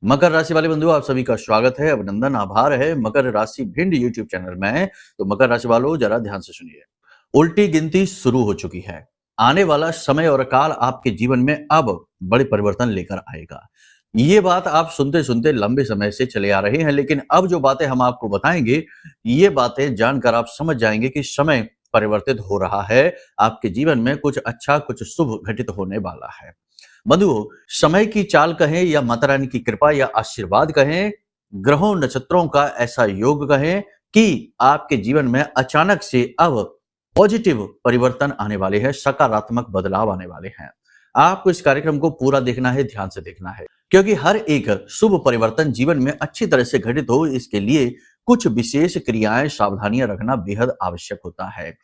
मकर राशि वाले बंधुओं, आप सभी का स्वागत है, अभिनंदन, आभार है मकर राशि भिंड यूट्यूब चैनल में। तो मकर राशि वालों, जरा ध्यान से सुनिए। उल्टी गिनती शुरू हो चुकी है। आने वाला समय और काल आपके जीवन में अब बड़े परिवर्तन लेकर आएगा। ये बात आप सुनते सुनते लंबे समय से चले आ रहे हैं, लेकिन अब जो बातें हम आपको बताएंगे, ये बातें जानकर आप समझ जाएंगे कि समय परिवर्तित हो रहा है। आपके जीवन में कुछ अच्छा, कुछ शुभ घटित होने वाला है। बंधुओं, समय की चाल कहें या माता रानी की कृपा या आशीर्वाद कहें, ग्रहों नक्षत्रों का ऐसा योग कहें कि आपके जीवन में अचानक से अब पॉजिटिव परिवर्तन आने वाले हैं, सकारात्मक बदलाव आने वाले हैं। आपको इस कार्यक्रम को पूरा देखना है, ध्यान से देखना है, क्योंकि हर एक शुभ परिवर्तन जीवन में अच्छी तरह से घटित हो, इसके लिए कुछ विशेष क्रियाएं, सावधानियां रखना बेहद आवश्यक होता है।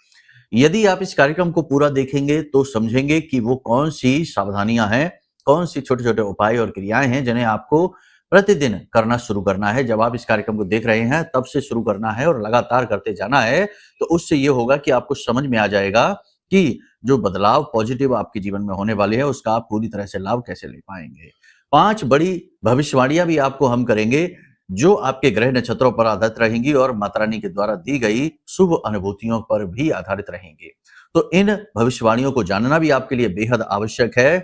यदि आप इस कार्यक्रम को पूरा देखेंगे तो समझेंगे कि वो कौन सी सावधानियां हैं, कौन सी छोटे छोटे उपाय और क्रियाएं हैं जिन्हें आपको प्रतिदिन करना शुरू करना है। जब आप इस कार्यक्रम को देख रहे हैं तब से शुरू करना है और लगातार करते जाना है, तो उससे ये होगा कि आपको समझ में आ जाएगा कि जो बदलाव पॉजिटिव आपके जीवन में होने वाले हैं उसका आप पूरी तरह से लाभ कैसे ले पाएंगे। 5 बड़ी भविष्यवाणियां भी आपको हम करेंगे जो आपके ग्रह नक्षत्रों पर आधारित रहेंगी और माता रानी के द्वारा दी गई शुभ अनुभूतियों पर भी आधारित रहेंगी। तो इन भविष्यवाणियों को जानना भी आपके लिए बेहद आवश्यक है।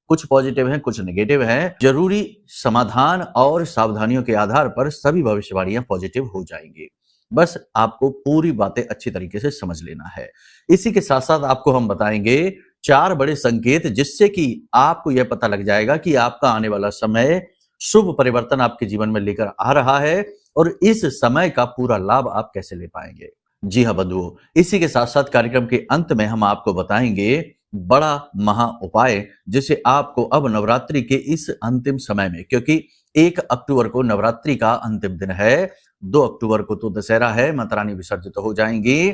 कुछ पॉजिटिव हैं, कुछ नेगेटिव हैं। जरूरी समाधान और सावधानियों के आधार पर सभी भविष्यवाणियां पॉजिटिव हो जाएंगी। बस आपको पूरी बातें अच्छी तरीके से समझ लेना है। इसी के साथ साथ आपको हम बताएंगे 4 बड़े संकेत, जिससे कि आपको यह पता लग जाएगा कि आपका आने वाला समय शुभ परिवर्तन आपके जीवन में लेकर आ रहा है और इस समय का पूरा लाभ आप कैसे ले पाएंगे। जी हाँ बंधुओं, इसी के साथ साथ कार्यक्रम के अंत में हम आपको बताएंगे बड़ा महा उपाय, जिसे आपको अब नवरात्रि के इस अंतिम समय में, क्योंकि 1 अक्टूबर को नवरात्रि का अंतिम दिन है, 2 अक्टूबर को तो दशहरा है, माता रानी विसर्जित हो जाएंगी,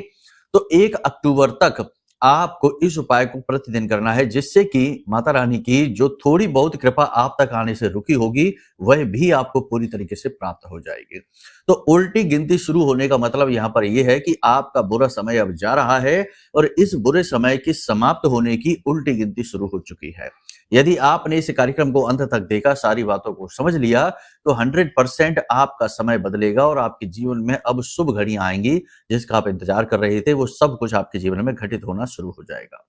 तो 1 अक्टूबर तक आपको इस उपाय को प्रतिदिन करना है, जिससे कि माता रानी की जो थोड़ी बहुत कृपा आप तक आने से रुकी होगी वह भी आपको पूरी तरीके से प्राप्त हो जाएगी। तो उल्टी गिनती शुरू होने का मतलब यहाँ पर यह है कि आपका बुरा समय अब जा रहा है और इस बुरे समय के समाप्त होने की उल्टी गिनती शुरू हो चुकी है। यदि आपने इस कार्यक्रम को अंत तक देखा, सारी बातों को समझ लिया, तो 100% आपका समय बदलेगा और आपके जीवन में अब शुभ घड़ियां आएंगी। जिसका आप इंतजार कर रहे थे वो सब कुछ आपके जीवन में घटित होना शुरू हो जाएगा।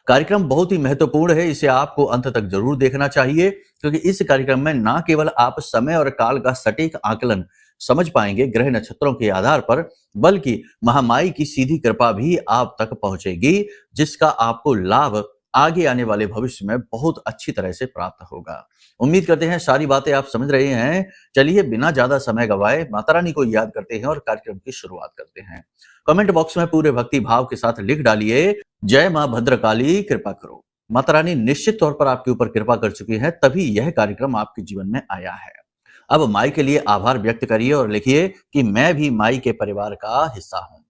कार्यक्रम बहुत ही महत्वपूर्ण है, इसे आपको अंत तक जरूर देखना चाहिए, क्योंकि इस कार्यक्रम में न केवल आप समय और काल का सटीक आकलन समझ पाएंगे ग्रह नक्षत्रों के आधार पर, बल्कि महामाई की सीधी कृपा भी आप तक पहुंचेगी, जिसका आपको लाभ आगे आने वाले भविष्य में बहुत अच्छी तरह से प्राप्त होगा। उम्मीद करते हैं सारी बातें आप समझ रहे हैं। चलिए बिना ज्यादा समय गवाए माता रानी को याद करते हैं और कार्यक्रम की शुरुआत करते हैं। कमेंट बॉक्स में पूरे भक्ति भाव के साथ लिख डालिए, जय मां भद्रकाली कृपा करो। माता रानी निश्चित तौर पर आपके ऊपर कृपा कर चुकी है, तभी यह कार्यक्रम आपके जीवन में आया है। अब माई के लिए आभार व्यक्त करिए और लिखिए कि मैं भी माई के परिवार का हिस्सा हूं।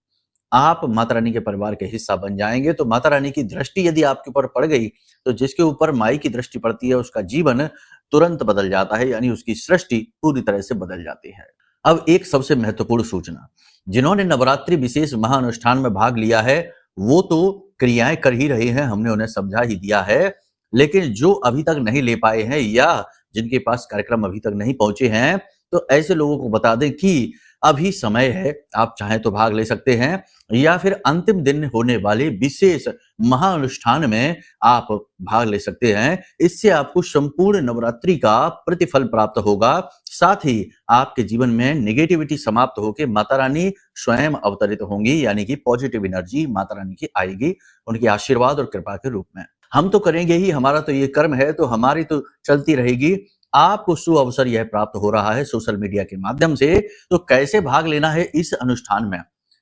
आप माता रानी के परिवार के हिस्सा बन जाएंगे तो माता रानी की दृष्टि यदि आपके ऊपर पड़ गई, तो जिसके ऊपर माई की दृष्टि पड़ती है उसका जीवन तुरंत बदल जाता है, यानी उसकी सृष्टि पूरी तरह से बदल जाती है। अब एक सबसे महत्वपूर्ण सूचना, जिन्होंने नवरात्रि विशेष महाअनुष्ठान में भाग लिया है वो तो क्रियाएं कर ही रहे हैं, हमने उन्हें समझा ही दिया है, लेकिन जो अभी तक नहीं ले पाए हैं या जिनके पास कार्यक्रम अभी तक नहीं पहुंचे हैं, तो ऐसे लोगों को बता दें कि अभी समय है, आप चाहें तो भाग ले सकते हैं, या फिर अंतिम दिन होने वाले विशेष महाअनुष्ठान में आप भाग ले सकते हैं। इससे आपको संपूर्ण नवरात्रि का प्रतिफल प्राप्त होगा, साथ ही आपके जीवन में नेगेटिविटी समाप्त होकर माता रानी स्वयं अवतरित होंगी, यानी कि पॉजिटिव एनर्जी माता रानी की आएगी उनके आशीर्वाद और कृपा के रूप में। हम तो करेंगे ही, हमारा तो ये कर्म है, तो हमारी तो चलती रहेगी। आपको सुअवसर यह प्राप्त हो रहा है सोशल मीडिया के माध्यम से, तो कैसे भाग लेना है इस अनुष्ठान में,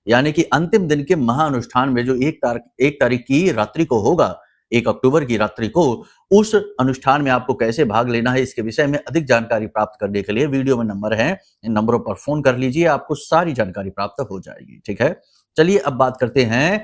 यानी कि अंतिम दिन के महाअनुष्ठान में जो 1 तारीख की रात्रि को होगा, 1 अक्टूबर की रात्रि को, उस अनुष्ठान में आपको कैसे भाग लेना है, इसके विषय में अधिक जानकारी प्राप्त करने के लिए वीडियो में नंबर है, इन नंबरों पर फोन कर लीजिए, आपको सारी जानकारी प्राप्त हो जाएगी। ठीक है, चलिए अब बात करते हैं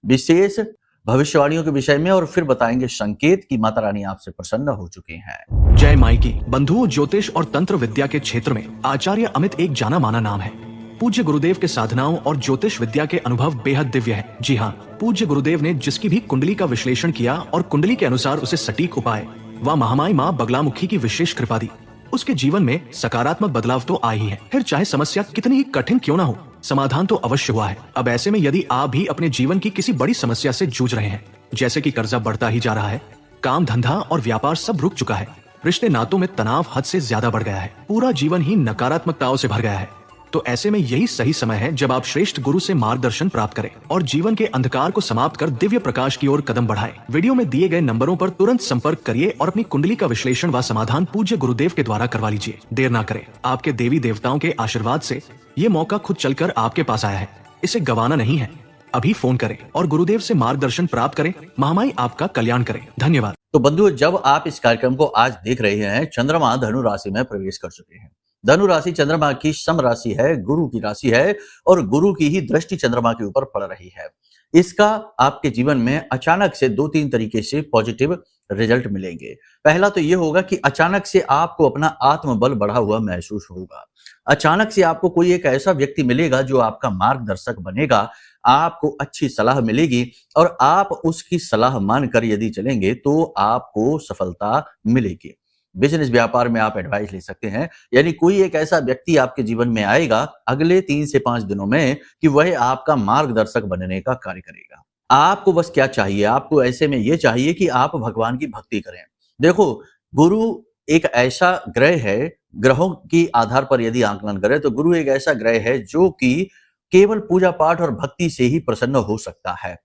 विशेष भविष्यवाणियों के विषय में और फिर बताएंगे संकेत कि माता रानी आपसे प्रसन्न हो चुके हैं। जय माई की। बंधुओं, ज्योतिष और तंत्र विद्या के क्षेत्र में आचार्य अमित एक जाना माना नाम है। पूज्य गुरुदेव के साधनाओं और ज्योतिष विद्या के अनुभव बेहद दिव्य है। जी हाँ, पूज्य गुरुदेव ने जिसकी भी कुंडली का विश्लेषण किया और कुंडली के अनुसार उसे सटीक उपाय व महामाई माँ बगलामुखी की विशेष कृपा दी। उसके जीवन में सकारात्मक बदलाव तो आए ही है। फिर चाहे समस्या कितनी ही कठिन क्यों ना हो, समाधान तो अवश्य हुआ है। अब ऐसे में यदि आप भी अपने जीवन की किसी बड़ी समस्या से जूझ रहे हैं, जैसे कि कर्जा बढ़ता ही जा रहा है, काम धंधा और व्यापार सब रुक चुका है, रिश्ते नातों में तनाव हद से ज्यादा बढ़ गया है, पूरा जीवन ही नकारात्मकताओं से भर गया है, तो ऐसे में यही सही समय है जब आप श्रेष्ठ गुरु से मार्गदर्शन प्राप्त करें और जीवन के अंधकार को समाप्त कर दिव्य प्रकाश की ओर कदम बढ़ाएं। वीडियो में दिए गए नंबरों पर तुरंत संपर्क करिए और अपनी कुंडली का विश्लेषण व समाधान पूज्य गुरुदेव के द्वारा करवा लीजिए। देर ना करें, आपके देवी देवताओं के आशीर्वाद से ये मौका खुद चलकर आपके पास आया है, इसे गंवाना नहीं है। अभी फोन करें और गुरुदेव से मार्गदर्शन प्राप्त करें। महामाई आपका कल्याण करें। धन्यवाद। तो बंधुओं, जब आप इस कार्यक्रम को आज देख रहे हैं, चंद्रमा धनु राशि में प्रवेश कर चुके हैं। धनु राशि चंद्रमा की सम राशि है, गुरु की राशि है और गुरु की ही दृष्टि चंद्रमा के ऊपर पड़ रही है। इसका आपके जीवन में अचानक से 2-3 तरीके से पॉजिटिव रिजल्ट मिलेंगे। पहला तो ये होगा कि अचानक से आपको अपना आत्मबल बढ़ा हुआ महसूस होगा। अचानक से आपको कोई एक ऐसा व्यक्ति मिलेगा जो आपका मार्गदर्शक बनेगा, आपको अच्छी सलाह मिलेगी और आप उसकी सलाह मानकर यदि चलेंगे तो आपको सफलता मिलेगी। बिजनेस व्यापार में आप एडवाइस ले सकते हैं, यानी कोई एक ऐसा व्यक्ति आपके जीवन में आएगा अगले 3 से 5 दिनों में कि वह आपका मार्गदर्शक बनने का कार्य करेगा। आपको बस क्या चाहिए? आपको ऐसे में ये चाहिए कि आप भगवान की भक्ति करें। देखो, गुरु एक ऐसा ग्रह है, ग्रहों की आधार पर यदि आकलन करें तो गुरु एक ऐसा ग्रह है जो कि केवल पूजा पाठ और भक्ति से ही प्रसन्न हो सकता है।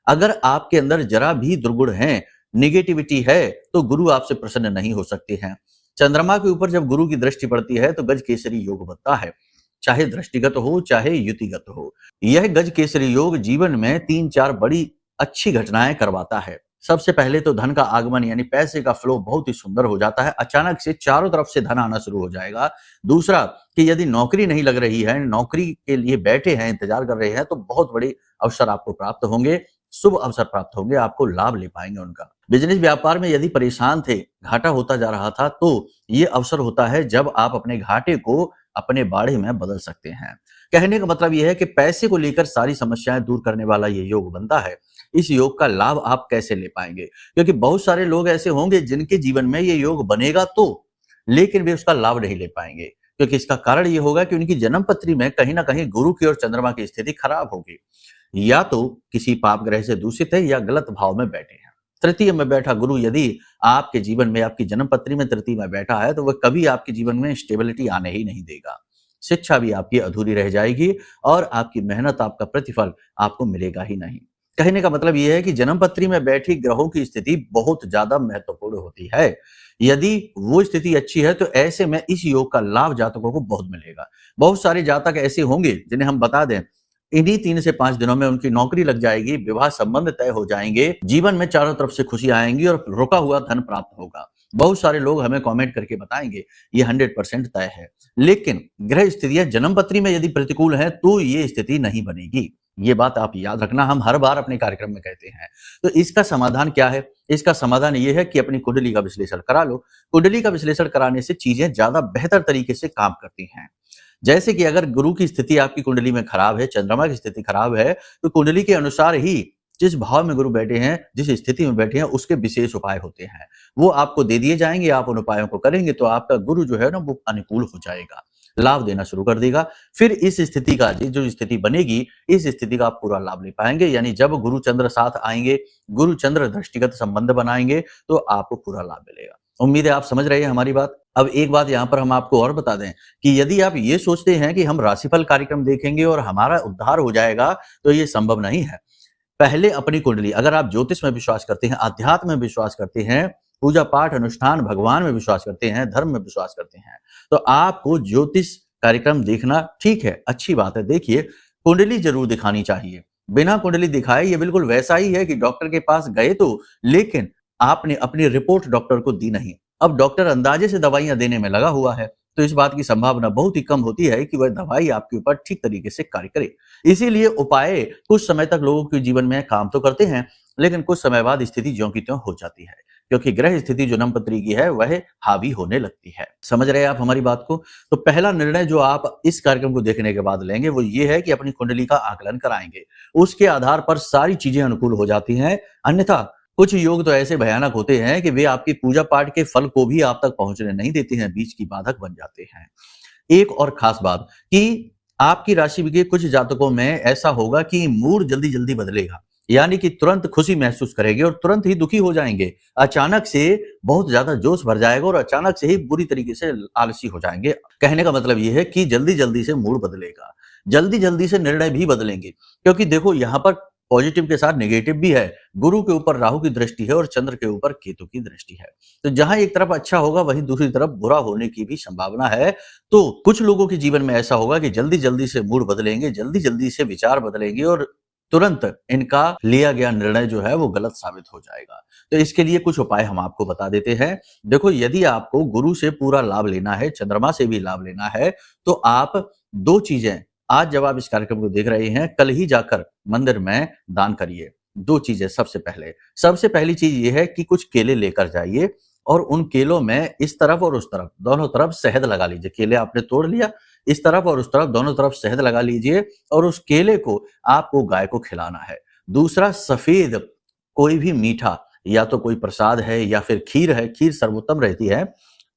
अगर आपके अंदर जरा भी दुर्गुण है, निगेटिविटी है, तो गुरु आपसे प्रसन्न नहीं हो सकते हैं। चंद्रमा के ऊपर जब गुरु की दृष्टि पड़ती है तो गज केसरी योग बनता है, चाहे दृष्टिगत हो चाहे युतिगत हो। यह गज केसरी योग जीवन में 3-4 बड़ी अच्छी घटनाएं करवाता है। सबसे पहले तो धन का आगमन यानी पैसे का फ्लो बहुत ही सुंदर हो जाता है, अचानक से चारों तरफ से धन आना शुरू हो जाएगा। दूसरा कि यदि नौकरी नहीं लग रही है, नौकरी के लिए बैठे हैं, इंतजार कर रहे हैं, तो बहुत बड़े अवसर आपको प्राप्त होंगे, शुभ अवसर प्राप्त होंगे, आपको लाभ ले पाएंगे उनका। बिजनेस व्यापार में यदि परेशान थे, घाटा होता जा रहा था, तो ये अवसर होता है जब आप अपने घाटे को अपने बाड़े में बदल सकते हैं। कहने का मतलब यह है कि पैसे को लेकर सारी समस्याएं दूर करने वाला ये योग बनता है। इस योग का लाभ आप कैसे ले पाएंगे? क्योंकि बहुत सारे लोग ऐसे होंगे जिनके जीवन में ये योग बनेगा तो, लेकिन वे उसका लाभ नहीं ले पाएंगे, क्योंकि इसका कारण ये होगा कि उनकी जन्म पत्री में कहीं ना कहीं गुरु की और चंद्रमा की स्थिति खराब होगी, या तो किसी पाप ग्रह से दूषित है या गलत भाव में बैठे हैं। तृतीय में बैठा गुरु यदि आपके जीवन में, आपकी जन्म पत्री में तृतीय में बैठा है तो वह कभी आपके जीवन में स्टेबिलिटी आने ही नहीं देगा। शिक्षा भी आपकी अधूरी रह जाएगी और आपकी मेहनत, आपका प्रतिफल आपको मिलेगा ही नहीं। कहने का मतलब यह है कि जन्म पत्री में बैठी ग्रहों की स्थिति बहुत ज्यादा महत्वपूर्ण होती है। यदि वो स्थिति अच्छी है तो ऐसे में इस योग का लाभ जातकों को बहुत मिलेगा। बहुत सारे जातक ऐसे होंगे जिन्हें हम बता दें, इन्हीं 3 से 5 दिनों में उनकी नौकरी लग जाएगी, विवाह संबंध तय हो जाएंगे, जीवन में चारों तरफ से खुशी आएंगी और रुका हुआ धन प्राप्त होगा। बहुत सारे लोग हमें कमेंट करके बताएंगे ये 100% तय है। लेकिन ग्रह स्थितियां जन्म पत्री में यदि प्रतिकूल है तो ये स्थिति नहीं बनेगी। ये बात आप याद रखना, हम हर बार अपने कार्यक्रम में कहते हैं। तो इसका समाधान क्या है? इसका समाधान ये है कि अपनी कुंडली का विश्लेषण करा लो। कुंडली का विश्लेषण कराने से चीजें ज्यादा बेहतर तरीके से काम करती हैं। जैसे कि अगर गुरु की स्थिति आपकी कुंडली में खराब है, चंद्रमा की स्थिति खराब है, तो कुंडली के अनुसार ही जिस भाव में गुरु बैठे हैं, जिस स्थिति में बैठे हैं, उसके विशेष उपाय होते हैं, वो आपको दे दिए जाएंगे। आप उन उपायों को करेंगे तो आपका गुरु जो है ना वो अनुकूल हो जाएगा, लाभ देना शुरू कर देगा। फिर इस स्थिति का, जो स्थिति बनेगी, इस स्थिति का आप पूरा लाभ ले पाएंगे। यानी जब गुरु चंद्र साथ आएंगे, गुरु चंद्र दृष्टिगत संबंध बनाएंगे तो आपको पूरा लाभ मिलेगा। उम्मीद है आप समझ रहे हैं हमारी बात। अब एक बात यहाँ पर हम आपको और बता दें कि यदि आप ये सोचते हैं कि हम राशिफल कार्यक्रम देखेंगे और हमारा उद्धार हो जाएगा, तो ये संभव नहीं है। पहले अपनी कुंडली, अगर आप ज्योतिष में विश्वास करते हैं, अध्यात्म में विश्वास करते हैं, पूजा पाठ अनुष्ठान भगवान में विश्वास करते हैं, धर्म में विश्वास करते हैं, तो आपको ज्योतिष कार्यक्रम देखना ठीक है, अच्छी बात है। देखिए, कुंडली जरूर दिखानी चाहिए। बिना कुंडली दिखाए ये बिल्कुल वैसा ही है कि डॉक्टर के पास गए तो, लेकिन आपने अपनी रिपोर्ट डॉक्टर को दी नहीं। अब डॉक्टर अंदाजे से दवाइयां देने में लगा हुआ है, तो इस बात की संभावना बहुत ही कम होती है कि वह दवाई आपके ऊपर ठीक तरीके से कार्य करे। इसीलिए उपाय कुछ समय तक लोगों के जीवन में काम तो करते हैं, लेकिन कुछ समय बाद स्थिति ज्यों की त्यों हो जाती है, क्योंकि ग्रह स्थिति जो जन्मपत्री की है वह हावी होने लगती है। समझ रहे हैं आप हमारी बात को? तो पहला निर्णय जो आप इस कार्यक्रम को देखने के बाद लेंगे वो ये है कि अपनी कुंडली का आकलन कराएंगे। उसके आधार पर सारी चीजें अनुकूल हो जाती हैं, अन्यथा कुछ योग तो ऐसे भयानक होते हैं कि वे आपकी पूजा पाठ के फल को भी आप तक पहुंचने नहीं देते हैं, बीच की बाधक बन जाते हैं। एक और खास बात कि आपकी राशि के कुछ जातकों में ऐसा होगा कि मूड जल्दी-जल्दी बदलेगा। यानी कि तुरंत खुशी महसूस करेंगे और तुरंत ही दुखी हो जाएँगे। अचानक से बहुत ज़्यादा जोश भर जाएगा और अचानक से ही बुरी तरीके से आलसी हो जाएँगे। कहने का मतलब ये है कि जल्दी-जल्दी से मूड बदलेगा। जल्दी-जल्दी से निर्णय भी बदलेंगे। क्योंकि देखो यहाँ पर पॉजिटिव के साथ नेगेटिव भी है। गुरु के ऊपर राहु की दृष्टि है और चंद्र के ऊपर केतु की दृष्टि है। तो जहाँ एक तरफ अच्छा होगा वहीं दूसरी तरफ बुरा होने की भी संभावना है। तो कुछ लोगों के जीवन में ऐसा होगा कि जल्दी-जल्दी से मूड बदलेंगे, जल्दी-जल्दी से विचार बदलेंगे और तुरंत इनका लिया गया निर्णय जो है वो गलत साबित हो जाएगा। तो इसके लिए कुछ उपाय हम आपको बता देते हैं। देखो, यदि आपको गुरु से पूरा लाभ लेना है, चंद्रमा से भी लाभ लेना है, तो आप 2 चीजें आज जब आप इस कार्यक्रम को देख रहे हैं, कल ही जाकर मंदिर में दान करिए। 2 चीजें सबसे पहली चीज ये है कि कुछ केले लेकर जाइए और उन केलों में इस तरफ और उस तरफ, दोनों तरफ शहद लगा लीजिए। केले आपने तोड़ लिया, इस तरफ और उस तरफ दोनों तरफ शहद लगा लीजिए और उस केले को आपको गाय को खिलाना है। दूसरा, सफेद कोई भी मीठा, या तो कोई प्रसाद है या फिर खीर है, खीर सर्वोत्तम रहती है,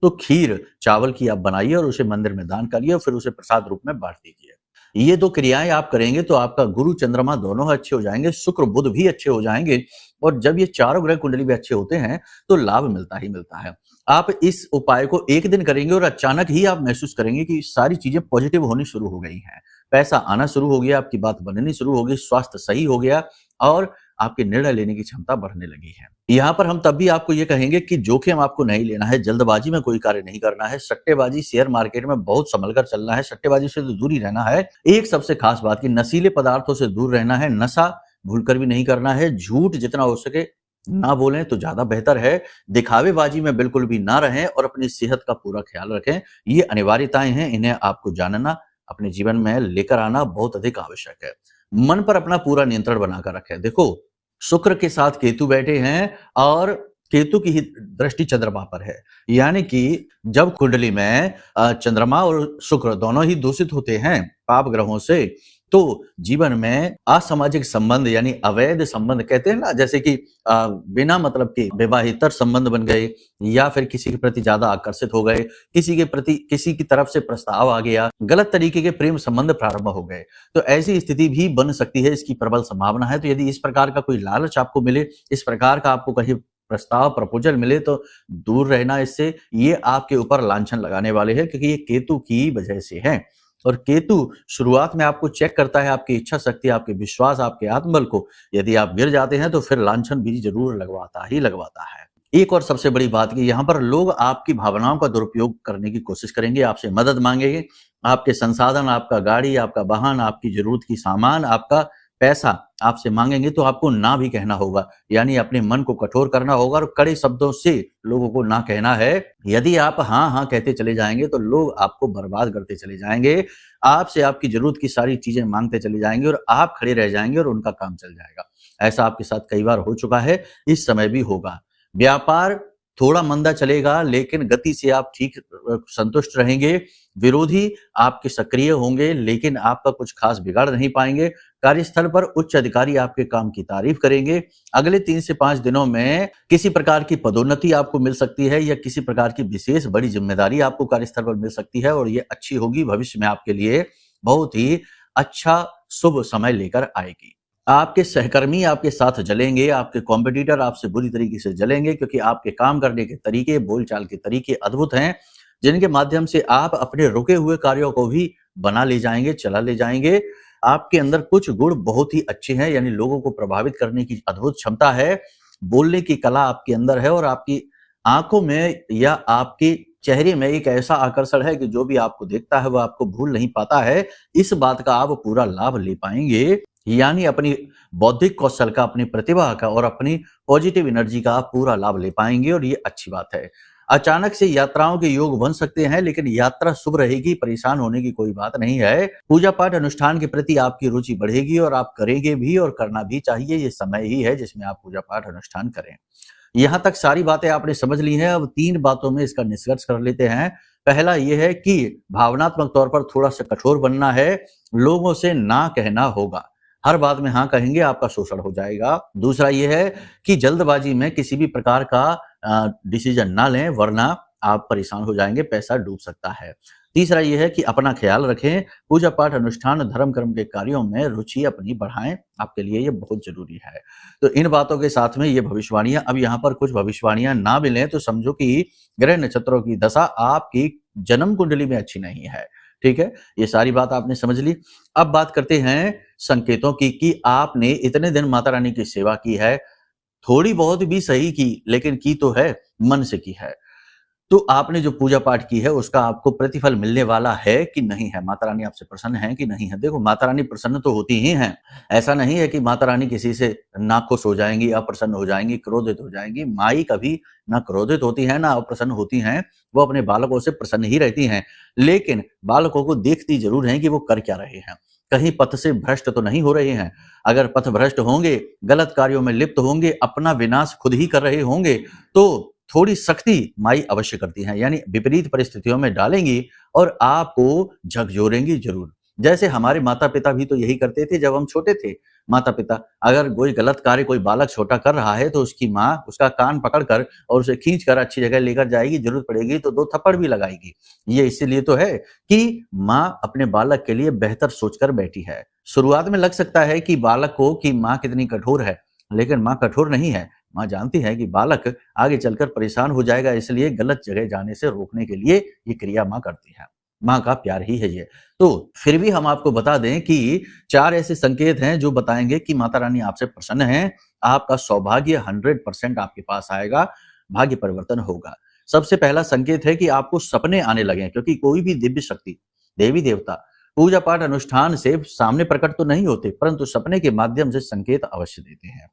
तो खीर चावल की आप बनाइए और उसे मंदिर में दान करिए और फिर उसे प्रसाद रूप में बांट दीजिए। ये 2 क्रियाएं आप करेंगे तो आपका गुरु चंद्रमा दोनों अच्छे हो जाएंगे, शुक्र बुध भी अच्छे हो जाएंगे और जब ये चारों ग्रह कुंडली भी अच्छे होते हैं तो लाभ मिलता ही मिलता है। आप इस उपाय को 1 दिन करेंगे और अचानक ही आप महसूस करेंगे कि सारी चीजें पॉजिटिव होनी शुरू हो गई हैं। पैसा आना शुरू हो गया, आपकी बात बननी शुरू हो गई, स्वास्थ्य सही हो गया और आपके निर्णय लेने की क्षमता बढ़ने लगी है। यहाँ पर हम तब भी आपको ये कहेंगे कि जोखिम आपको नहीं लेना है, जल्दबाजी में कोई कार्य नहीं करना है, सट्टेबाजी शेयर मार्केट में बहुत संभल कर चलना है, सट्टेबाजी से तो दूर ही रहना है। एक सबसे खास बात कि नशीले पदार्थों से दूर रहना है, नशा भूलकर भी नहीं करना है, झूठ जितना हो सके ना बोलें तो ज्यादा बेहतर है, दिखावेबाजी में बिल्कुल भी ना रहें और अपनी सेहत का पूरा ख्याल रखें। ये अनिवार्यताएं हैं, इन्हें आपको जानना, अपने जीवन में लेकर आना बहुत अधिक आवश्यक है। मन पर अपना पूरा नियंत्रण बनाकर रखें। देखो, शुक्र के साथ केतु बैठे हैं और केतु की ही दृष्टि चंद्रमा पर है। यानी कि जब कुंडली में चंद्रमा और शुक्र दोनों ही दूषित होते हैं पाप ग्रहों से, तो जीवन में असामाजिक संबंध यानी अवैध संबंध कहते हैं ना, जैसे कि बिना मतलब के विवाहितर संबंध बन गए या फिर किसी के प्रति ज्यादा आकर्षित हो गए, किसी के प्रति किसी की तरफ से प्रस्ताव आ गया, गलत तरीके के प्रेम संबंध प्रारंभ हो गए, तो ऐसी स्थिति भी बन सकती है, इसकी प्रबल संभावना है। तो यदि इस प्रकार का कोई लालच आपको मिले, इस प्रकार का आपको कहीं प्रस्ताव प्रपोजल मिले तो दूर रहना इससे। ये आपके ऊपर लांछन लगाने वाले हैं क्योंकि ये केतु की वजह से है और केतु शुरुआत में आपको चेक करता है आपकी इच्छा शक्ति, आपके विश्वास, आपके आत्मबल को। यदि आप गिर जाते हैं तो फिर लांछन भी जरूर लगवाता है। एक और सबसे बड़ी बात कि यहाँ पर लोग आपकी भावनाओं का दुरुपयोग करने की कोशिश करेंगे, आपसे मदद मांगेंगे, आपके संसाधन, आपका गाड़ी, आपका वाहन, आपकी जरूरत की सामान, आपका पैसा आपसे मांगेंगे तो आपको ना भी कहना होगा, यानी अपने मन को कठोर करना होगा और कड़े शब्दों से लोगों को ना कहना है। यदि आप हाँ हाँ कहते चले जाएंगे तो लोग आपको बर्बाद करते चले जाएंगे, आपसे आपकी जरूरत की सारी चीजें मांगते चले जाएंगे और आप खड़े रह जाएंगे और उनका काम चल जाएगा। ऐसा आपके साथ कई बार हो चुका है, इस समय भी होगा। व्यापार थोड़ा मंदा चलेगा लेकिन गति से आप ठीक संतुष्ट रहेंगे। विरोधी आपके सक्रिय होंगे लेकिन आपका कुछ खास बिगाड़ नहीं पाएंगे। कार्यस्थल पर उच्च अधिकारी आपके काम की तारीफ करेंगे। अगले 3 से 5 दिनों में किसी प्रकार की पदोन्नति आपको मिल सकती है या किसी प्रकार की विशेष बड़ी जिम्मेदारी आपको कार्यस्थल पर मिल सकती है और ये अच्छी होगी, भविष्य में आपके लिए बहुत ही अच्छा शुभ समय लेकर आएगी। आपके सहकर्मी आपके साथ जलेंगे, आपके कॉम्पिटिटर आपसे बुरी तरीके से जलेंगे क्योंकि आपके काम करने के तरीके, बोलचाल के तरीके अद्भुत हैं, जिनके माध्यम से आप अपने रुके हुए कार्यों को भी बना ले जाएंगे, चला ले जाएंगे। आपके अंदर कुछ गुण बहुत ही अच्छे हैं, यानी लोगों को प्रभावित करने की अद्भुत क्षमता है, बोलने की कला आपके अंदर है और आपकी आंखों में या आपके चेहरे में एक ऐसा आकर्षण है कि जो भी आपको देखता है वह आपको भूल नहीं पाता है। इस बात का आप पूरा लाभ ले पाएंगे, यानी अपनी बौद्धिक कौशल का, अपनी प्रतिभा का और अपनी पॉजिटिव एनर्जी का आप पूरा लाभ ले पाएंगे और ये अच्छी बात है। अचानक से यात्राओं के योग बन सकते हैं लेकिन यात्रा शुभ रहेगी, परेशान होने की कोई बात नहीं है। पूजा पाठ अनुष्ठान के प्रति आपकी रुचि बढ़ेगी और आप करेंगे भी और करना भी चाहिए। ये समय ही है जिसमें आप पूजा पाठ अनुष्ठान करें। यहाँ तक सारी बातें आपने समझ ली हैं। अब 3 बातों में इसका निष्कर्ष कर लेते हैं। पहला यह है कि भावनात्मक तौर पर थोड़ा सा कठोर बनना है, लोगों से ना कहना होगा। हर बात में हाँ कहेंगे, आपका शोषण हो जाएगा। दूसरा ये है कि जल्दबाजी में किसी भी प्रकार का डिसीजन ना लें, वरना आप परेशान हो जाएंगे, पैसा डूब सकता है। तीसरा ये है कि अपना ख्याल रखें, पूजा पाठ अनुष्ठान धर्म कर्म के कार्यों में रुचि अपनी बढ़ाएं, आपके लिए ये बहुत जरूरी है। तो इन बातों के साथ में ये भविष्यवाणियां, अब यहाँ पर कुछ भविष्यवाणियां ना मिलें तो समझो कि ग्रह नक्षत्रों की दशा आपकी जन्म कुंडली में अच्छी नहीं है। ठीक है, ये सारी बात आपने समझ ली। अब बात करते हैं संकेतों की कि आपने इतने दिन माता रानी की सेवा की है, थोड़ी बहुत भी सही की, लेकिन की तो है, मन से की है। तो आपने जो पूजा पाठ की है उसका आपको प्रतिफल मिलने वाला है कि नहीं है, माता रानी आपसे प्रसन्न है कि नहीं है। देखो, माता रानी प्रसन्न तो होती ही हैं। ऐसा नहीं है कि माता रानी किसी से नाखुश हो जाएंगी, अप्रसन्न हो जाएंगी, क्रोधित हो जाएंगी। माई कभी ना क्रोधित होती है ना अप्रसन्न होती हैं, वो अपने बालकों से प्रसन्न ही रहती हैं। लेकिन बालकों को देखती जरूर हैं कि वो कर क्या रहे हैं, कहीं पथ से भ्रष्ट तो नहीं हो रहे हैं। अगर पथ भ्रष्ट होंगे, गलत कार्यों में लिप्त होंगे, अपना विनाश खुद ही कर रहे होंगे, तो थोड़ी सख्ती माई अवश्य करती हैं, यानी विपरीत परिस्थितियों में डालेंगी और आपको झकझोरेंगी जरूर। जैसे हमारे माता पिता भी तो यही करते थे जब हम छोटे थे। माता पिता अगर कोई गलत कार्य कोई बालक छोटा कर रहा है तो उसकी माँ उसका कान पकड़कर और उसे खींचकर अच्छी जगह लेकर जाएगी, जरूरत पड़ेगी तो 2 थप्पड़ भी लगाएगी। ये इसीलिए तो है कि माँ अपने बालक के लिए बेहतर सोचकर बैठी है। शुरुआत में लग सकता है कि बालक को कि माँ कितनी कठोर है, लेकिन माँ कठोर नहीं है। माँ जानती है कि बालक आगे चलकर परेशान हो जाएगा, इसलिए गलत जगह जाने से रोकने के लिए ये क्रिया माँ करती है। माँ का प्यार ही है ये। तो फिर भी हम आपको बता दें कि 4 ऐसे संकेत हैं जो बताएंगे कि माता रानी आपसे प्रसन्न है। आपका सौभाग्य 100% आपके पास आएगा, भाग्य परिवर्तन होगा। सबसे पहला संकेत है कि आपको सपने आने लगे, क्योंकि कोई भी दिव्य शक्ति, देवी देवता पूजा पाठ अनुष्ठान से सामने प्रकट तो नहीं होते, परंतु सपने के माध्यम से संकेत अवश्य देते हैं।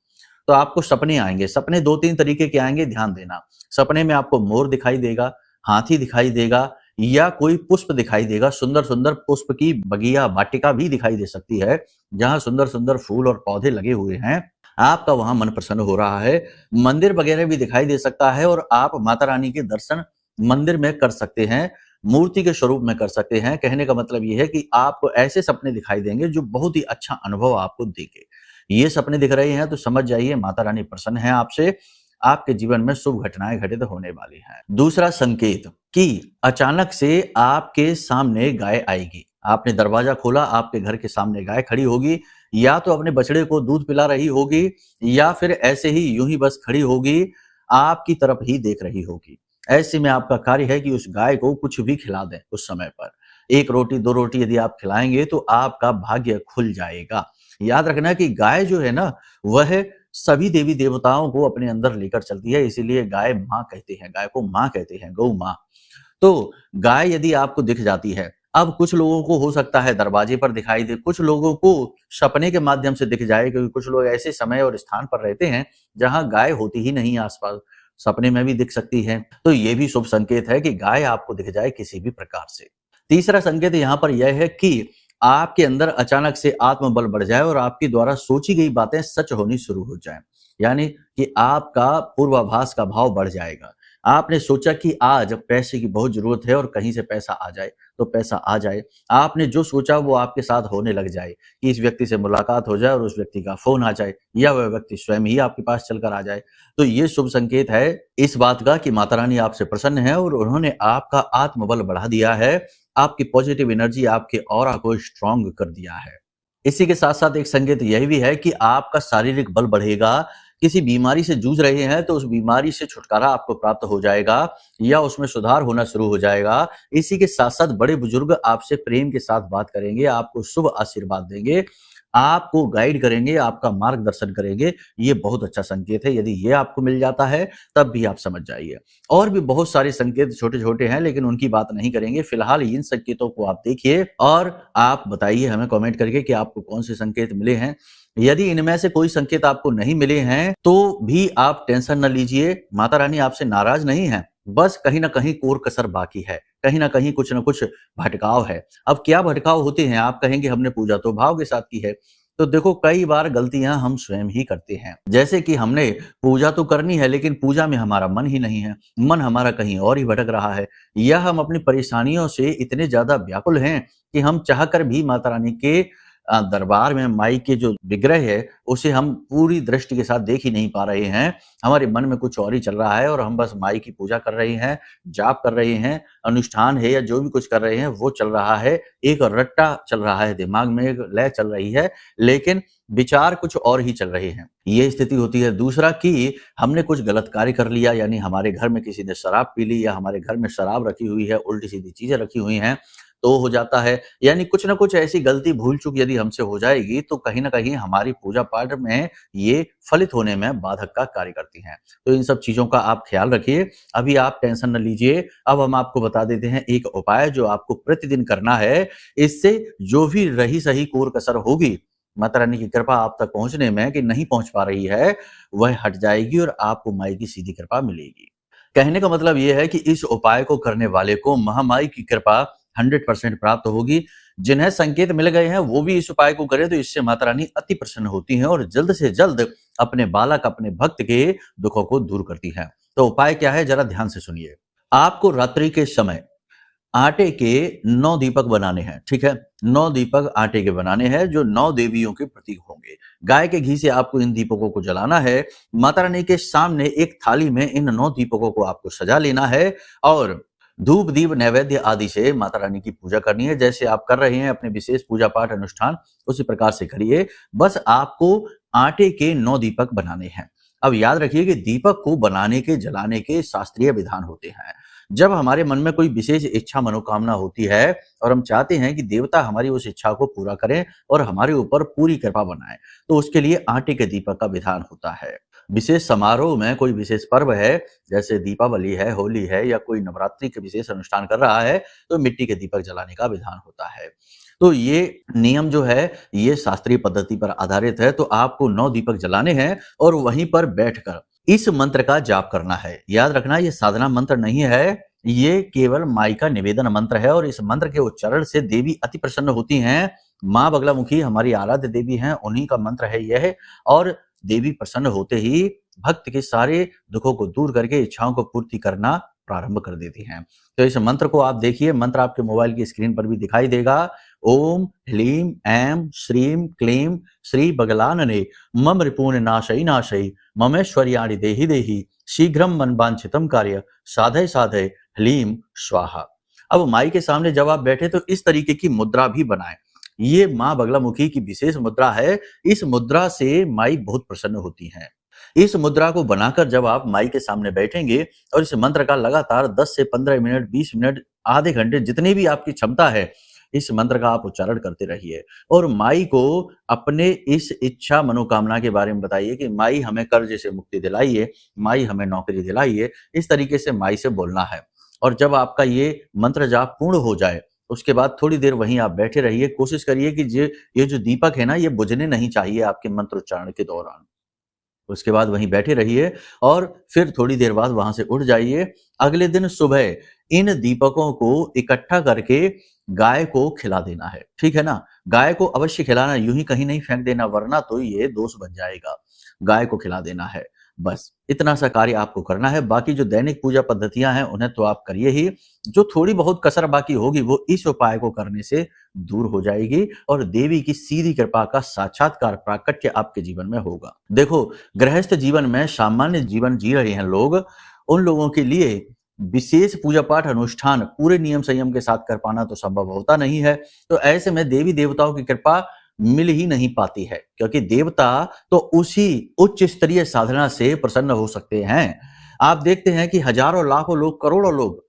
तो आपको सपने आएंगे। सपने 2-3 तरीके के आएंगे, ध्यान देना। सपने में आपको मोर दिखाई देगा, हाथी दिखाई देगा या कोई पुष्प दिखाई देगा। सुंदर सुंदर पुष्प की बगिया वाटिका भी दिखाई दे सकती है, जहां सुंदर सुंदर फूल और पौधे लगे हुए हैं। आपका वहां मन प्रसन्न हो रहा है। मंदिर वगैरह भी दिखाई दे सकता है और आप माता रानी के दर्शन मंदिर में कर सकते हैं, मूर्ति के स्वरूप में कर सकते हैं। कहने का मतलब यह है कि आपको ऐसे सपने दिखाई देंगे जो बहुत ही अच्छा अनुभव आपको देंगे। ये सपने दिख रहे हैं तो समझ जाइए माता रानी प्रसन्न है आपसे, आपके जीवन में शुभ घटनाएं घटित होने वाली हैं। दूसरा संकेत कि अचानक से आपके सामने गाय आएगी। आपने दरवाजा खोला, आपके घर के सामने गाय खड़ी होगी, या तो अपने बछड़े को दूध पिला रही होगी या फिर ऐसे ही यूं ही बस खड़ी होगी, आपकी तरफ ही देख रही होगी। ऐसे में आपका कार्य है कि उस गाय को कुछ भी खिला दें उस समय पर। 1 रोटी 2 रोटी यदि आप खिलाएंगे तो आपका भाग्य खुल जाएगा। याद रखना कि गाय जो है ना, वह सभी देवी देवताओं को अपने अंदर लेकर चलती है, इसीलिए गाय माँ कहते हैं, गाय को माँ कहते हैं, गौ माँ। तो गाय यदि आपको दिख जाती है, अब कुछ लोगों को हो सकता है दरवाजे पर दिखाई दे, कुछ लोगों को सपने के माध्यम से दिख जाए, क्योंकि कुछ लोग ऐसे समय और स्थान पर रहते हैं जहां गाय होती ही नहीं आसपास, सपने में भी दिख सकती है। तो ये भी शुभ संकेत है कि गाय आपको दिख जाए किसी भी प्रकार से। तीसरा संकेत यहाँ पर यह है कि आपके अंदर अचानक से आत्मबल बढ़ जाए और आपके द्वारा सोची गई बातें सच होनी शुरू हो जाएं, यानी कि आपका पूर्वाभास का भाव बढ़ जाएगा। आपने सोचा कि आज पैसे की बहुत जरूरत है और कहीं से पैसा आ जाए तो पैसा आ जाए। आपने जो सोचा वो आपके साथ होने लग जाए, कि इस व्यक्ति से मुलाकात हो जाए और उस व्यक्ति का फोन आ जाए या वह व्यक्ति स्वयं ही आपके पास चलकर आ जाए। तो ये शुभ संकेत है इस बात का कि माता रानी आपसे प्रसन्न है और उन्होंने आपका आत्मबल बढ़ा दिया है, आपकी पॉजिटिव एनर्जी, आपके ऑरा को स्ट्रांग कर दिया है। इसी के साथ साथ एक संकेत यह भी है कि आपका शारीरिक बल बढ़ेगा। किसी बीमारी से जूझ रहे हैं तो उस बीमारी से छुटकारा आपको प्राप्त हो जाएगा या उसमें सुधार होना शुरू हो जाएगा। इसी के साथ साथ बड़े बुजुर्ग आपसे प्रेम के साथ बात करेंगे, आपको शुभ आशीर्वाद देंगे, आपको गाइड करेंगे, आपका मार्गदर्शन करेंगे। ये बहुत अच्छा संकेत है। यदि ये आपको मिल जाता है तब भी आप समझ जाइए। और भी बहुत सारे संकेत छोटे छोटे हैं, लेकिन उनकी बात नहीं करेंगे। फिलहाल इन संकेतों को आप देखिए और आप बताइए हमें कमेंट करके कि आपको कौन से संकेत मिले हैं। यदि इनमें से कोई संकेत आपको नहीं मिले हैं तो भी आप टेंशन न लीजिए, माता रानी आपसे नाराज नहीं है, बस कहीं ना कहीं कोर कसर बाकी है, कहीं ना कहीं कुछ न कुछ भटकाव है। अब क्या भटकाव होते हैं? आप कहेंगे हमने पूजा तो भाव के साथ की है। तो देखो, कई बार गलतियां हम स्वयं ही करते हैं। जैसे कि हमने पूजा तो करनी है लेकिन पूजा में हमारा मन ही नहीं है, मन हमारा कहीं और ही भटक रहा है, या हम अपनी परेशानियों से इतने ज्यादा व्याकुल हैं कि हम चाहकर भी माता रानी के दरबार में माई के जो विग्रह है उसे हम पूरी दृष्टि के साथ देख ही नहीं पा रहे हैं। हमारे मन में कुछ और ही चल रहा है और हम बस माई की पूजा कर रहे हैं, जाप कर रहे हैं, अनुष्ठान है या जो भी कुछ कर रहे हैं वो चल रहा है, एक रट्टा चल रहा है, दिमाग में एक लय चल रही है, लेकिन विचार कुछ और ही चल रहे हैं। ये स्थिति होती है। दूसरा कि हमने कुछ गलत कार्य कर लिया, यानी हमारे घर में किसी ने शराब पी ली या हमारे घर में शराब रखी हुई है, उल्टी-सीधी चीज़ें रखी हुई हैं, तो हो जाता है। यानी कुछ न कुछ ऐसी गलती भूल-चूक यदि हमसे हो जाएगी तो कहीं न कहीं हमारी पूजा-पाठ में ये फलित होने में बाधक का कार्य करती हैं। तो इन सब चीज़ों का आप ख्याल रखिए। अभी आप टेंशन न लीजिए। अब हम आपको बता देते हैं एक उपाय जो आपको प्रतिदिन करना है। इससे जो भी रही-सही कोर-कसर होगी, माता रानी की कृपा आप तक पहुँचने में कि नहीं पहुँच पा रही है, वह हट जाएगी और आपको माई की सीधी कृपा मिलेगी। कहने का मतलब ये है कि इस उपाय को करने वाले को महामाई की कृपा 100% प्राप्त होगी। जिन्हें संकेत मिल गए हैं वो भी इस उपाय को करें तो इससे माता रानी अति प्रसन्न होती हैं और जल्द से जल्द अपने बालक, अपने भक्त के दुखों को दूर करती हैं। तो उपाय क्या है, जरा ध्यान से सुनिए। आपको रात्रि के समय आटे के 9 दीपक बनाने हैं, ठीक है? 9 दीपक आटे के बनाने हैं जो 9 देवियों के प्रतीक होंगे। गाय के घी से आपको इन दीपकों को जलाना है। माता रानी के सामने एक थाली में इन 9 दीपकों को आपको सजा लेना है और धूप, दीप, नैवेद्य आदि से माता रानी की पूजा करनी है। जैसे आप कर रहे हैं अपने विशेष पूजा पाठ अनुष्ठान, उसी प्रकार से करिए। बस आपको आटे के 9 दीपक बनाने हैं। अब याद रखिए कि दीपक को बनाने के, जलाने के शास्त्रीय विधान होते हैं। जब हमारे मन में कोई विशेष इच्छा, मनोकामना होती है और हम चाहते हैं कि देवता हमारी उस इच्छा को पूरा करें और हमारे ऊपर पूरी कृपा बनाएं, तो उसके लिए आटे के दीपक का विधान होता है। विशेष समारोह में, कोई विशेष पर्व है, जैसे दीपावली है, होली है या कोई नवरात्रि के विशेष अनुष्ठान कर रहा है, तो मिट्टी के दीपक जलाने का विधान होता है। तो ये नियम जो है ये शास्त्रीय पद्धति पर आधारित है। तो आपको 9 दीपक जलाने हैं और वहीं पर बैठकर इस मंत्र का जाप करना है। याद रखना, ये साधना मंत्र नहीं है, ये केवल माई का निवेदन मंत्र है और इस मंत्र के उच्चारण से देवी अति प्रसन्न होती हैं। माँ बगलामुखी हमारी आराध्य देवी हैं, उन्हीं का मंत्र है यह और देवी प्रसन्न होते ही भक्त के सारे दुखों को दूर करके इच्छाओं को पूर्ति करना प्रारंभ कर देती हैं। तो इस मंत्र को आप देखिए, मंत्र आपके मोबाइल की स्क्रीन पर भी दिखाई देगा। ओम ह्लीं ऐं श्रीं क्लीं श्री बगलानने मम रिपून नाशई नाशई ममेश्वर्याणि देहि देहि शीघ्रम मन वांछितम कार्य साधय साधय ह्लीं स्वाहा। अब माई के सामने जब आप बैठे तो इस तरीके की मुद्रा भी बनाएं। ये माँ बगलामुखी की विशेष मुद्रा है। इस मुद्रा से माई बहुत प्रसन्न होती हैं। इस मुद्रा को बनाकर जब आप माई के सामने बैठेंगे और इस मंत्र का लगातार 10 से 15 मिनट, 20 मिनट, आधे घंटे, जितनी भी आपकी क्षमता है, इस मंत्र का आप उच्चारण करते रहिए और माई को अपने इस इच्छा, मनोकामना के बारे में बताइए कि माई हमें कर्ज से मुक्ति दिलाइए, माई हमें नौकरी दिलाइए। इस तरीके से माई से बोलना है। और जब आपका ये मंत्र जाप पूर्ण हो जाए, उसके बाद थोड़ी देर वहीं आप बैठे रहिए। कोशिश करिए कि ये जो दीपक है ना, ये बुझने नहीं चाहिए आपके मंत्र उच्चारण के दौरान। उसके बाद वहीं बैठे रहिए और फिर थोड़ी देर बाद वहां से उठ जाइए। अगले दिन सुबह इन दीपकों को इकट्ठा करके गाय को खिला देना है, ठीक है ना? गाय को अवश्य खिलाना, यूं ही कहीं नहीं फेंक देना, वरना तो ये दोष बन जाएगा। गाय को खिला देना है, बस इतना सा कार्य आपको करना है। बाकी जो दैनिक पूजा पद्धतियां हैं उन्हें तो आप करिए ही। जो थोड़ी बहुत कसर बाकी होगी वो इस उपाय को करने से दूर हो जाएगी और देवी की सीधी कृपा का साक्षात्कार, प्राकट्य आपके जीवन में होगा। देखो, गृहस्थ जीवन में, सामान्य जीवन जी रहे हैं लोग, उन लोगों के लिए विशेष पूजा पाठ अनुष्ठान पूरे नियम संयम के साथ कर पाना तो संभव होता नहीं है। तो ऐसे में देवी देवताओं की कृपा मिल ही नहीं पाती है, क्योंकि देवता तो उसी उच्च स्तरीय साधना से प्रसन्न हो सकते हैं। आप देखते हैं कि हजारों, लाखों लोग, करोड़ों लोग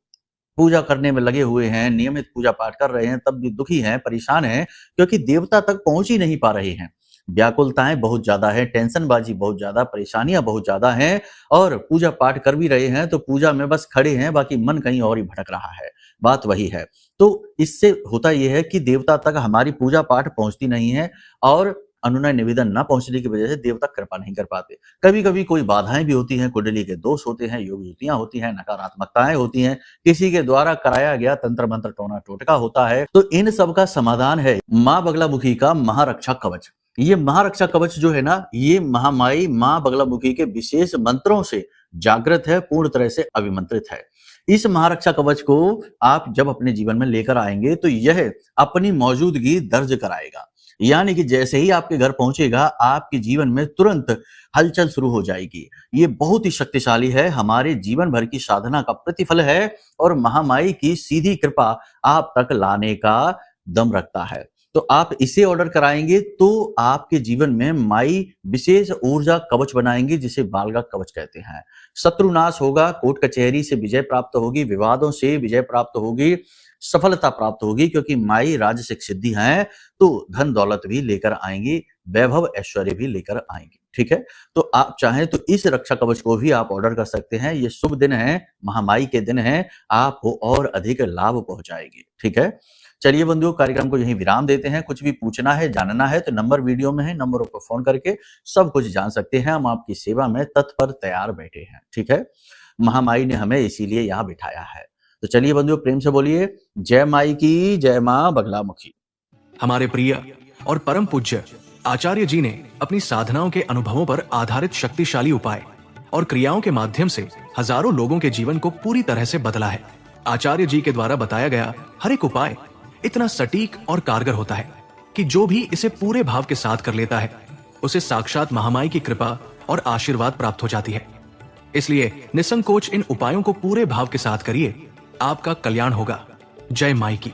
पूजा करने में लगे हुए हैं, नियमित पूजा पाठ कर रहे हैं, तब भी दुखी हैं, परेशान हैं, क्योंकि देवता तक पहुंच ही नहीं पा रहे हैं। व्याकुलताएं बहुत ज्यादा है, टेंशनबाजी बहुत ज्यादा, परेशानियां बहुत ज्यादा हैं और पूजा पाठ कर भी रहे हैं तो पूजा में बस खड़े हैं, बाकी मन कहीं और ही भटक रहा है। बात वही है। तो इससे होता यह है कि देवता तक हमारी पूजा पाठ पहुंचती नहीं है और अनुनय निवेदन न पहुंचने की वजह से देवता कृपा नहीं कर पाते। कभी कभी कोई बाधाएं भी होती हैं, कुंडली के दोष होते हैं, योग युतियां होती हैं, नकारात्मकताएं होती हैं, किसी के द्वारा कराया गया तंत्र मंत्र टोना टोटका होता है। तो इन सब का समाधान है माँ बगलामुखी का महारक्षा कवच। ये महारक्षा कवच जो है ना, ये महामाई माँ बगलामुखी के विशेष मंत्रों से जागृत है, पूर्ण तरह से अभिमंत्रित है। इस महारक्षा कवच को आप जब अपने जीवन में लेकर आएंगे तो यह अपनी मौजूदगी दर्ज कराएगा। यानी कि जैसे ही आपके घर पहुंचेगा, आपके जीवन में तुरंत हलचल शुरू हो जाएगी। ये बहुत ही शक्तिशाली है, हमारे जीवन भर की साधना का प्रतिफल है और महामाई की सीधी कृपा आप तक लाने का दम रखता है। तो आप इसे ऑर्डर कराएंगे तो आपके जीवन में माई विशेष ऊर्जा कवच बनाएंगे, जिसे बालगा कवच कहते हैं। शत्रुनाश होगा, कोर्ट कचहरी से विजय प्राप्त होगी, विवादों से विजय प्राप्त होगी, सफलता प्राप्त होगी, क्योंकि माई राजसिक सिद्धि हैं तो धन दौलत भी लेकर आएंगी, वैभव ऐश्वर्य भी लेकर आएंगी। ठीक है, तो आप चाहें तो इस रक्षा कवच को भी आप ऑर्डर कर सकते हैं। ये शुभ दिन है, महामाई के दिन है, आपको और अधिक लाभ पहुंचाएगी। ठीक है, चलिए बंधुओं, कार्यक्रम को यहीं विराम देते हैं। कुछ भी पूछना है, जानना है तो नंबर वीडियो में है, नंबरों पर फोन करके सब कुछ जान सकते हैं। हम आपकी सेवा में तत्पर तैयार बैठे हैं। ठीक है, महामाई ने हमें इसीलिए यहाँ बिठाया है। तो चलिए बंधुओं, प्रेम से बोलिए जय माई की, जय मां बगलामुखी। हमारे प्रिय और परम पूज्य आचार्य जी ने अपनी साधनाओं के अनुभवों पर आधारित शक्तिशाली उपाय और क्रियाओं के माध्यम से हजारों लोगों के जीवन को पूरी तरह से बदला है। आचार्य जी के द्वारा बताया गया हर एक उपाय इतना सटीक और कारगर होता है कि जो भी इसे पूरे भाव के साथ कर लेता है, उसे साक्षात महामाई की कृपा और आशीर्वाद प्राप्त हो जाती है। इसलिए निसंकोच इन उपायों को पूरे भाव के साथ करिए, आपका कल्याण होगा। जय माई की।